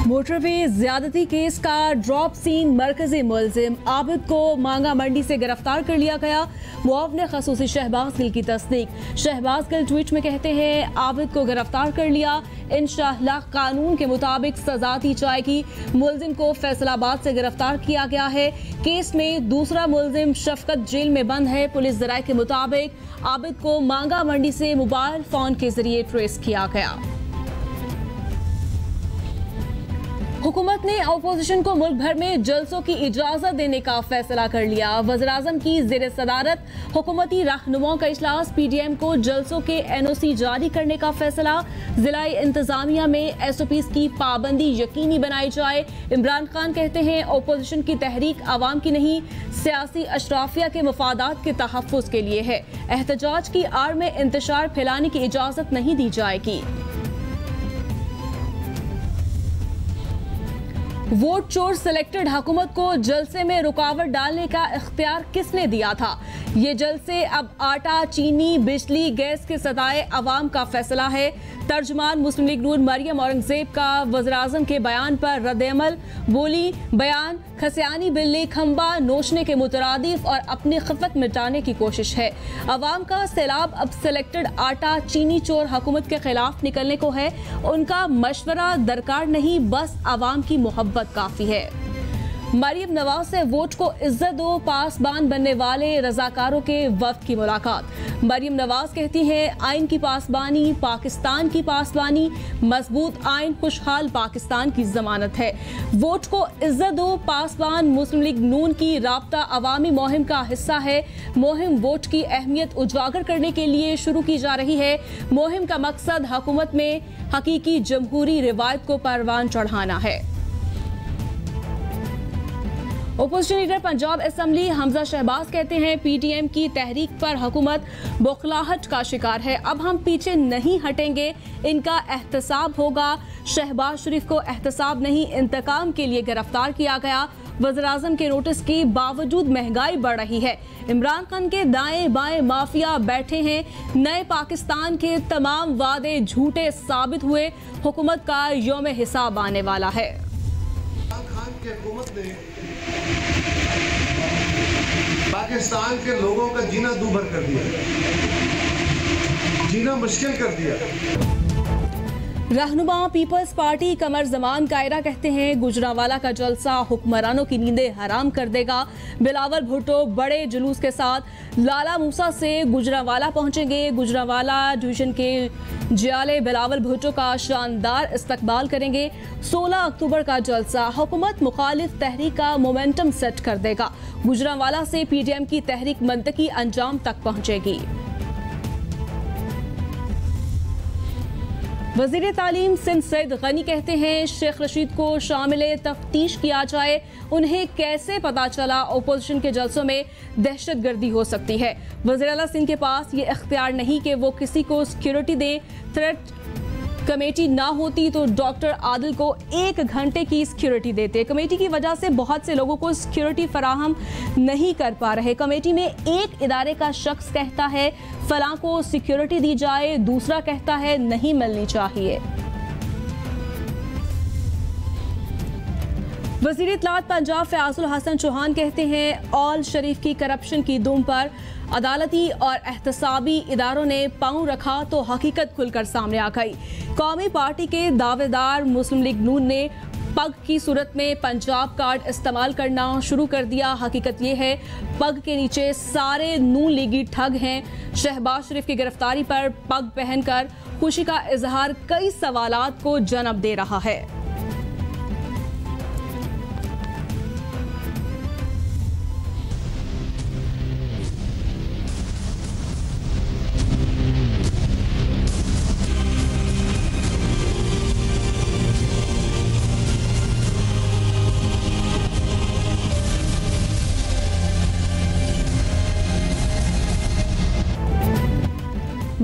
Motorway ज्यादती case का drop scene मरकजी मुलजिम आबिद को मांगा मंडी से गिरफ्तार कर लिया गया। मुआवने खसूसी शहबाज गिल की तस्दीक। शहबाज गिल ट्वीट में कहते हैं, आबिद को गिरफ्तार कर लिया, इंशाअल्लाह कानून के मुताबिक सजा दी जाएगी। मुलजिम को फैसलाबाद से गिरफ्तार किया गया है। केस में दूसरा मुलजिम शफकत जेल में बंद है। पुलिस जराये के मुताबिक आबिद को मांगा मंडी से मोबाइल फोन के जरिए ट्रेस किया गया। हुकूमत ने अपोजिशन को मुल्क भर में जलसों की इजाजत देने का फैसला कर लिया। वज़ीर-ए-आज़म की ज़ेर सदारत हुकूमती रहनुमाओं का इजलास। PTM को जलसों के NOC जारी करने का फैसला। जिलाई इंतजामिया में SOPs की पाबंदी यकीनी बनाई जाए। इमरान खान कहते हैं, अपोजिशन की तहरीक आवाम की नहीं, सियासी अशराफिया के मफादात के तहफ़्फ़ुज़ के लिए है। एहतजाज की आड़ में इंतशार फैलाने की इजाजत नहीं दी जाएगी। वोट चोर सिलेक्टेड हुकूमत को जलसे में रुकावट डालने का इख्तियार किसने दिया था? ये जलसे अब आटा, चीनी, बिजली, गैस के सताए अवाम का फैसला है। तर्जमान मुस्लिम लीग नून मरियम औरंगजेब का वज़ीर-ए-आज़म के बयान पर रद्द-ए-अमल। बोली, बयान खसियानी बिल्ली खंबा नोचने के मुतरादिफ और अपनी खिफत मिटाने की कोशिश है। अवाम का सैलाब अब सिलेक्टेड आटा, चीनी चोर हुकूमत के खिलाफ निकलने को है। उनका मशवरा दरकार नहीं, बस अवाम की मोहब्बत काफी है। मरियम नवाज से वोट को इज्जत दो, पासबान बनने वाले रजाकारों के वफ्द की मुलाकात। मरियम नवाज कहती हैं, आइन की पासबानी पाकिस्तान की पासबानी, मजबूत आइन खुशहाल पाकिस्तान की जमानत है। वोट को इज्जत दो पासबान मुस्लिम लीग नून की राब्ता अवामी मुहिम का हिस्सा है। मुहिम वोट की अहमियत उजागर करने के लिए शुरू की जा रही है। मुहिम का मकसद हुकूमत में हकीकी जमहूरी रिवायत को परवान चढ़ाना है। Opposition leader Punjab assembly Hamza Shahbaz कहते हैं, PTM की तहरीक पर हुकूमत बौखलाहट का शिकार है। अब हम पीछे नहीं हटेंगे, इनका एहतसाब होगा। शहबाज शरीफ को एहतसाब नहीं, इंतकाम के लिए गिरफ्तार किया गया। वज़ीर-ए-आज़म के नोटिस के बावजूद महंगाई बढ़ रही है। इमरान खान के दाएं बाएं माफिया बैठे हैं। नए पाकिस्तान के तमाम वादे झूठे साबित हुए। हुकूमत का यौम हिसाब आने वाला है। पाकिस्तान के लोगों का जीना दूभर कर दिया, जीना मुश्किल कर दिया। रहनुमा पीपल्स पार्टी कमर जमान कायरा कहते हैं, गुजरांवाला का जलसा हुक्मरानों की नींदें हराम कर देगा। बिलावल भुट्टो बड़े जुलूस के साथ लाला मूसा से गुजरांवाला पहुंचेंगे। गुजरांवाला डिवीजन के जियाले बिलावल भुट्टो का शानदार इस्तकबाल करेंगे। 16 अक्टूबर का जलसा हुकूमत मुखालिफ तहरीक का मोमेंटम सेट कर देगा। गुजरांवाला से PTM की तहरीक मंतकी अंजाम तक पहुंचेगी। वज़ीर तालीम सिंध सैयद गनी कहते हैं, शेख रशीद को शामिल तफ्तीश किया जाए। उन्हें कैसे पता चला अपोजिशन के जलसों में दहशतगर्दी हो सकती है? वज़ीर आला सिंध के पास ये इख्तियार नहीं कि वो किसी को सिक्योरिटी दें। थ्रेट कमेटी ना होती तो डॉक्टर आदिल को 1 घंटे की सिक्योरिटी देते। कमेटी की वजह से बहुत से लोगों को सिक्योरिटी फराहम नहीं कर पा रहे। कमेटी में एक इदारे का शख्स कहता है फलां को सिक्योरिटी दी जाए, दूसरा कहता है नहीं मिलनी चाहिए। वज़ीर इत्तलात पंजाब फयाजुल हसन चौहान कहते हैं, ऑल शरीफ की करप्शन की दुम पर अदालती और एहतसाबी इदारों ने पांव रखा तो हकीकत खुलकर सामने आ गई। कौमी पार्टी के दावेदार मुस्लिम लीग नून ने पग की सूरत में पंजाब कार्ड इस्तेमाल करना शुरू कर दिया। हकीकत ये है, पग के नीचे सारे नून लीगी ठग हैं। शहबाज शरीफ की गिरफ्तारी पर पग पहनकर खुशी का इजहार कई सवालात को जन्म दे रहा है।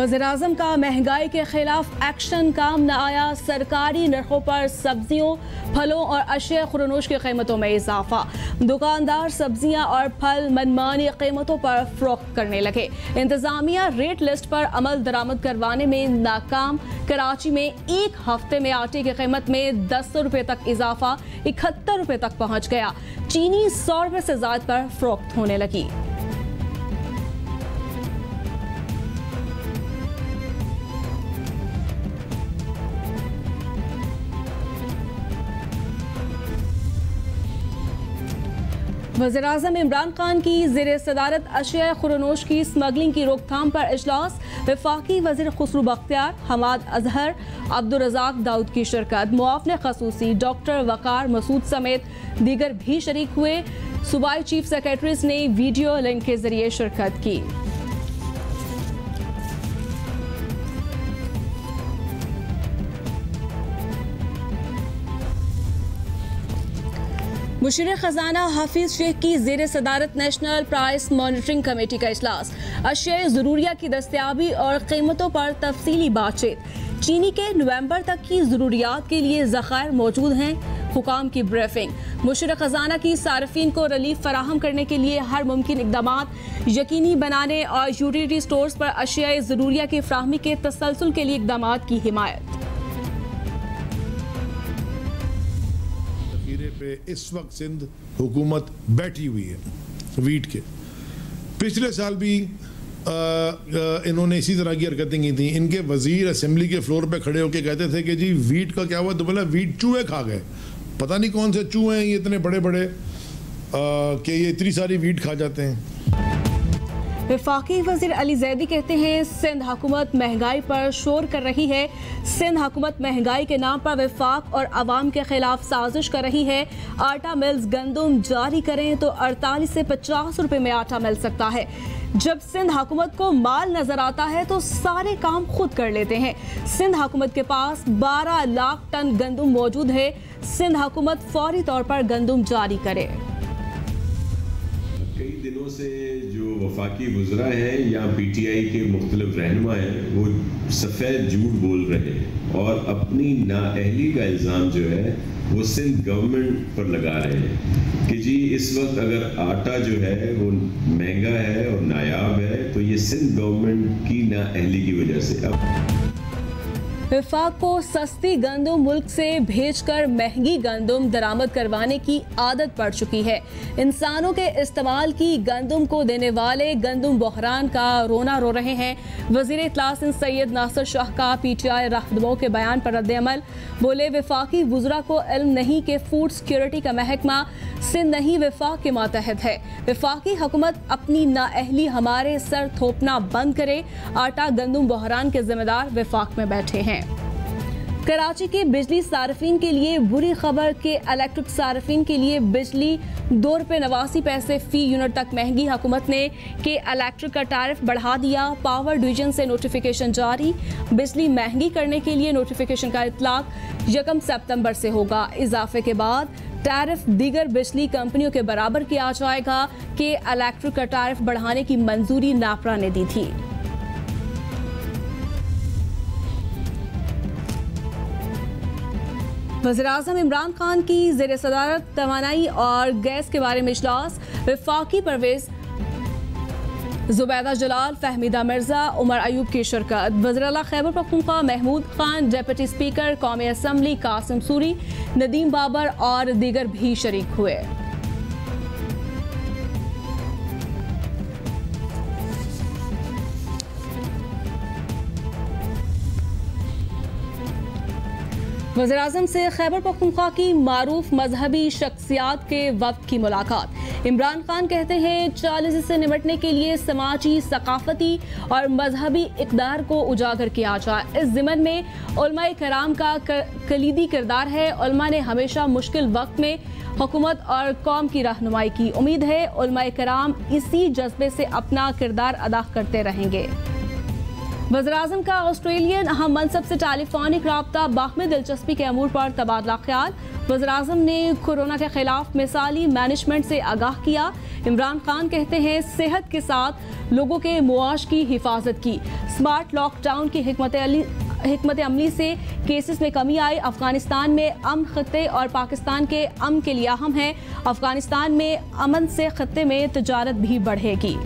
वज़ीर-ए-आज़म का महंगाई के खिलाफ एक्शन काम न आया। सरकारी नरखों पर सब्जियों, फलों और अशिया खुरनोश की कीमतों में इजाफा। दुकानदार सब्जियां और फल मनमानी कीमतों पर फरोख्त करने लगे। इंतजामिया रेट लिस्ट पर अमल दरामद करवाने में नाकाम। कराची में एक हफ्ते में आटे की कीमत में 10 रुपये तक इजाफा, 71 रुपये तक पहुंच गया। चीनी 100 रुपये से ज्यादा पर फरोख्त होने लगी। वज़ीर-ए-आज़म इमरान खान की ज़ेरे सदारत अशिया खुरनोश की स्मगलिंग की रोकथाम पर इजलास। वफाकी वज़ीर खुसरू बख्तियार, हमाद अजहर, अब्दुल रज़ाक दाऊद की शिरकत। मुआवने खसूसी डॉक्टर वकार मसूद समेत दीगर भी शरीक हुए। सूबाई चीफ सेक्रेटरीज ने वीडियो लिंक के जरिए शिरकत की। मुशीर खजाना हाफिज शेख की ज़ेरे सदारत नेशनल प्राइस मॉनिटरिंग कमेटी का इजलास। अशिया ज़रूरिया की दस्तयाबी और कीमतों पर तफसीली बातचीत। चीनी के नवंबर तक की ज़रूरियात के लिए ज़खायर मौजूद हैं। हुकाम की ब्रीफिंग। मुशीर खजाना की सार्फिन को रिलीफ फराहम करने के लिए हर मुमकिन इक़दामात यकीनी बनाने और यूटिलिटी स्टोर्स पर अशिया ज़रूरिया की फ्राहमी के तसलसल के लिए इक़दामात की हिमायत। पे इस वक्त सिंध हुकूमत बैठी हुई है वीट के। पिछले साल भी इन्होंने इसी तरह की हरकतें की थी। इनके वजीर असेंबली के फ्लोर पे खड़े होकर कहते थे कि जी वीट का क्या हुआ, तो बोला वीट चूहे खा गए। पता नहीं कौन से चूहे हैं ये इतने बड़े बड़े कि ये इतनी सारी वीट खा जाते हैं। वफाकी वज़ीर अली ज़ैदी कहते हैं सिंध हुकूमत महंगाई पर शोर कर रही है। सिंध हुकूमत महंगाई के नाम पर वफाक और अवाम के खिलाफ साजिश कर रही है। आटा मिल्स गंदम जारी करें तो 48 से 50 रुपए में आटा मिल सकता है। जब सिंध हुकूमत को माल नजर आता है तो सारे काम खुद कर लेते हैं। सिंध हुकूमत के पास 12 लाख टन गंदम मौजूद है। सिंध हुकूमत फौरी तौर पर गंदम जारी करे। कई दिनों से जो वफाकी वज़रा हैं या PTI के मुख्तलिफ रहनुमा हैं वो सफ़ेद झूठ बोल रहे हैं और अपनी नाअहली का इल्ज़ाम जो है वो सिंध गवर्नमेंट पर लगा रहे हैं कि जी इस वक्त अगर आटा जो है वो महंगा है और नायाब है तो ये सिंध गवर्नमेंट की नाअहली की वजह से। अब वफाक को सस्ती गंदम मुल्क से भेजकर महंगी गंदम दरामद करवाने की आदत पड़ चुकी है। इंसानों के इस्तेमाल की गंदम को देने वाले गंदम बहरान का रोना रो रहे हैं। वज़ीर इत्तलात सैयद नासिर शाह का PTI रहनुमाओं के बयान पर रद्द-ए-अमल। बोले वफाकी वज़रा को इल्म नहीं कि फूड सिक्योरिटी का महकमा सिंध नहीं वफाक के मातहत है। वफाकी हुकूमत अपनी नाअहली हमारे सर थोपना बंद करे। आटा गंदम बहरान के जिम्मेदार वफाक में बैठे हैं। कराची के बिजली सार्फिन के लिए बुरी खबर के इलेक्ट्रिक सार्फिन के लिए बिजली 2 रुपये 89 पैसे फी यूनिट तक महंगी। हुकूमत ने के इलेक्ट्रिक का टैरिफ बढ़ा दिया। पावर डिवीजन से नोटिफिकेशन जारी। बिजली महंगी करने के लिए नोटिफिकेशन का इतलाक 1 सितंबर से होगा। इजाफे के बाद टैरिफ दीगर बिजली कंपनियों के बराबर किया जाएगा कि इलेक्ट्रिक का टैरिफ बढ़ाने की मंजूरी नापरा ने दी थी। वज़ीर-ए-आज़म इमरान खान की ज़ेरे सदारत तवानाई और गैस के बारे में इजलास। वफाकी परवेज जुबैदा जलाल, फहमीदा मिर्जा, उमर अयूब की शिरकत। वज़ीर-ए-आला खैबर पख्तूनख्वा महमूद खान, डिप्टी स्पीकर कौमी असम्बली कासिम सूरी, नदीम बाबर और दीगर भी शरीक हुए। वज़ीर-ए-आज़म से खैबर पख्तूनख्वा की मारूफ मजहबी शख्सियात के वक्त की मुलाकात। इमरान खान कहते हैं 40 से निपटने के लिए समाजी, सकाफती और मजहबी इक़दार को उजागर किया जाए। इस ज़िमन में उलमाए कराम का कलीदी किरदार है। उलमा ने हमेशा मुश्किल वक्त में हुकूमत और कौम की रहनुमाई की। उम्मीद है उलमाए कराम इसी जज्बे से अपना किरदार अदा करते रहेंगे। वज़ीर-ए-आज़म का ऑस्ट्रेलियन अहम मनसब से टेलीफोनिक राब्ता, बाहमी दिलचस्पी के अमूर पर तबादला ख्याल। वज़ीर-ए-आज़म ने कोरोना के खिलाफ मिसाली मैनेजमेंट से आगाह किया। इमरान खान कहते हैं सेहत के साथ लोगों के मुआश की हिफाजत की। स्मार्ट लॉकडाउन की हिकमत अमली से केसेस में कमी आई। अफगानिस्तान में अमन खत्ते और पाकिस्तान के अमन के लिए अहम है। अफगानिस्तान में अमन से खत्ते में तजारत भी बढ़ेगी।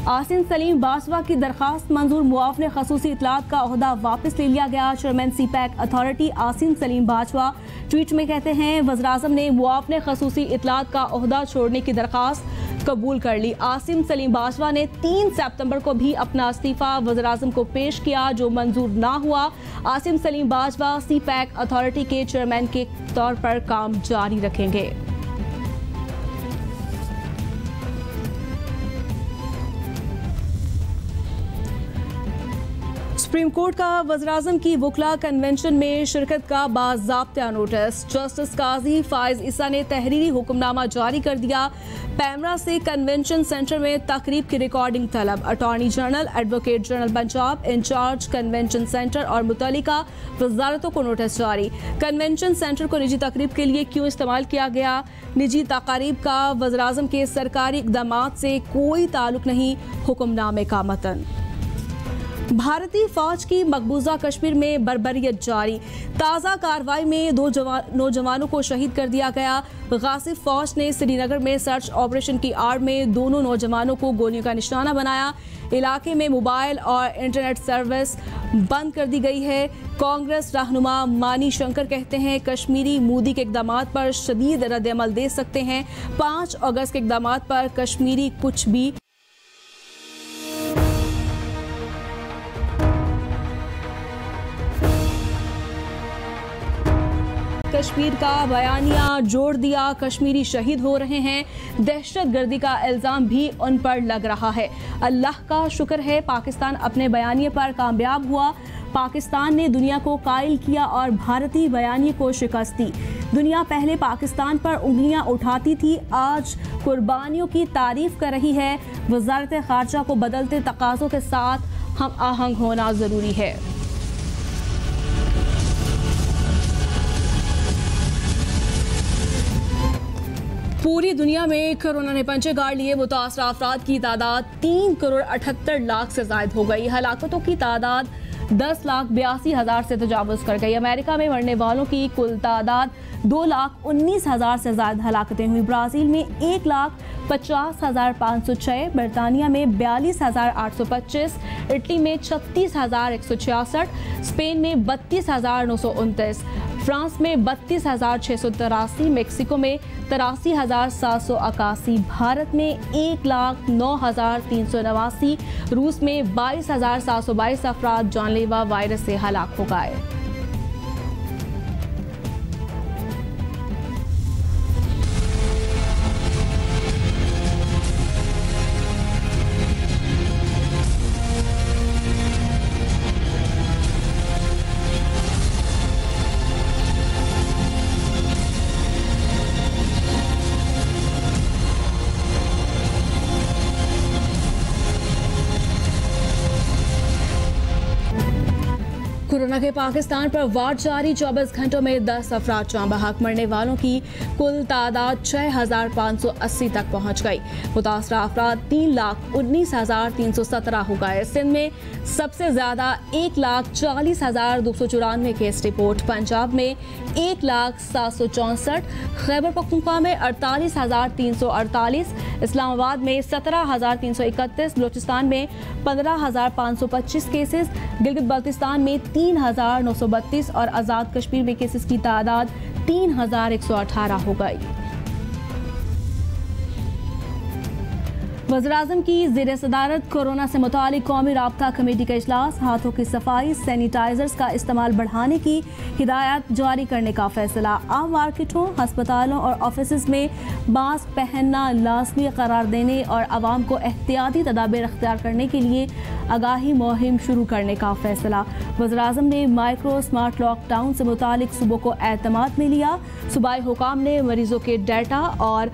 आसिम सलीम बाजवा की दरखास्त मंजूर, मुआवने खसूसी इतलात का ओहदा वापस ले लिया गया। Chairman CPEC authority Asim Salim Bajwa tweet में कहते हैं वज़ीर-ए-आज़म ने मुआवने खसूसी इतलात का ओहदा छोड़ने की दरखास्त कबूल कर ली। आसिम सलीम बाजवा ने 3 सितंबर को भी अपना इस्तीफा वज़ीर-ए-आज़म को पेश किया, जो मंजूर ना हुआ। आसिम सलीम बाजवा सीपैक अथॉरिटी के चेयरमैन के तौर पर काम जारी रखेंगे। सुप्रीम कोर्ट का वज़ीर-ए-आज़म की वकला कन्वेंशन में शिरकत का बाज़ाब्ता नोटिस। जस्टिस काजी फाइज ईसा ने तहरीरी हुक्मनामा जारी कर दिया। पैमरा से कन्वेंशन सेंटर में तकरीब की रिकॉर्डिंग तलब। Attorney general, advocate general Punjab, in charge convention centre और मुतल्लिका वजारतों को नोटिस जारी। कन्वेंशन सेंटर को निजी तकरीब के लिए क्यों इस्तेमाल किया गया? निजी तकारीब का वज़ीर-ए-आज़म के सरकारी इक़दामात से कोई ताल्लुक नहीं। हुक्मनामे का मतन। भारतीय फौज की मकबूजा कश्मीर में बर्बरियत जारी। ताज़ा कार्रवाई में 2 नौजवानों को शहीद कर दिया गया। गासिब फौज ने श्रीनगर में सर्च ऑपरेशन की आड़ में दोनों नौजवानों को गोलियों का निशाना बनाया। इलाके में मोबाइल और इंटरनेट सर्विस बंद कर दी गई है। कांग्रेस रहनुमा मानी शंकर कहते हैं कश्मीरी मोदी के इक़दामात पर शदीद रद्द-ए-अमल दे सकते हैं। 5 अगस्त के इक़दामात पर कश्मीरी कुछ भी कश्मीर का बयानिया जोड़ दिया। कश्मीरी शहीद हो रहे हैं। दहशतगर्दी का इल्ज़ाम भी उन पर लग रहा है। अल्लाह का शुक्र है पाकिस्तान अपने बयानिए पर कामयाब हुआ। पाकिस्तान ने दुनिया को कायल किया और भारतीय बयानिए को शिकस्त दी। दुनिया पहले पाकिस्तान पर उंगलियां उठाती थी, आज कुर्बानियों की तारीफ कर रही है। वज़ारत ख़ारजा को बदलते तकाज़ों के साथ हम आहंग होना ज़रूरी है। पूरी दुनिया में कोरोना ने पंचे गाड़ लिए। मुतासरा अफराद की तादाद 3 करोड़ 78 लाख से ज़ायद हो गई। हलाकतों की तादाद 10,82,000 से तजावुज़ कर गई। अमेरिका में मरने वालों की कुल तादाद 2,19,000 से ज़्यादा हलाकतें हुई। ब्राज़ील में 1,50,506, बरतानिया में 42,825, इटली में 36,166, स्पेन में 32,929, फ्रांस में 32,683, मेक्सिको में 83,781, भारत में 1,09,389, रूस में 22,722 अफराद जानलेवा वायरस से हलाक हो गए। कोरोना के पाकिस्तान पर वार जारी। 24 घंटों में 10 अफराद जान बहक। मरने वालों की कुल तादाद 6,580 तक पहुंच गई। मुतासरा अफराद 3,19,317 हो गए। सिंध में सबसे ज्यादा 1,40,294 केस रिपोर्ट। पंजाब में 1,764, खैबर पख्तूनख्वा में 48,348, इस्लामाबाद में 17,331, बलूचिस्तान में 15,525 केसेस, गिलगित बल्तिस्तान में 3,932 और आज़ाद कश्मीर में केसेस की तादाद 3,118 हो गई। वज़ीर-ए-आज़म की ज़ेर सदारत कोरोना से मुतालिक कौमी राब्ता कमेटी का इजलास। हाथों की सफाई, सैनिटाइजर्स का इस्तेमाल बढ़ाने की हिदायत जारी करने का फैसला। आम मार्केटों, हस्पतालों और ऑफिस में मास्क पहनना लाजमी करार देने और आवाम को एहतियाती तदाबीर अख्तियार करने के लिए आगाही मुहिम शुरू करने का फैसला। वज़ीर-ए-आज़म ने माइक्रो स्मार्ट लॉकडाउन से मुतालिक सूबों को एतमाद में लिया। सूबाई हुकाम ने मरीजों के डाटा और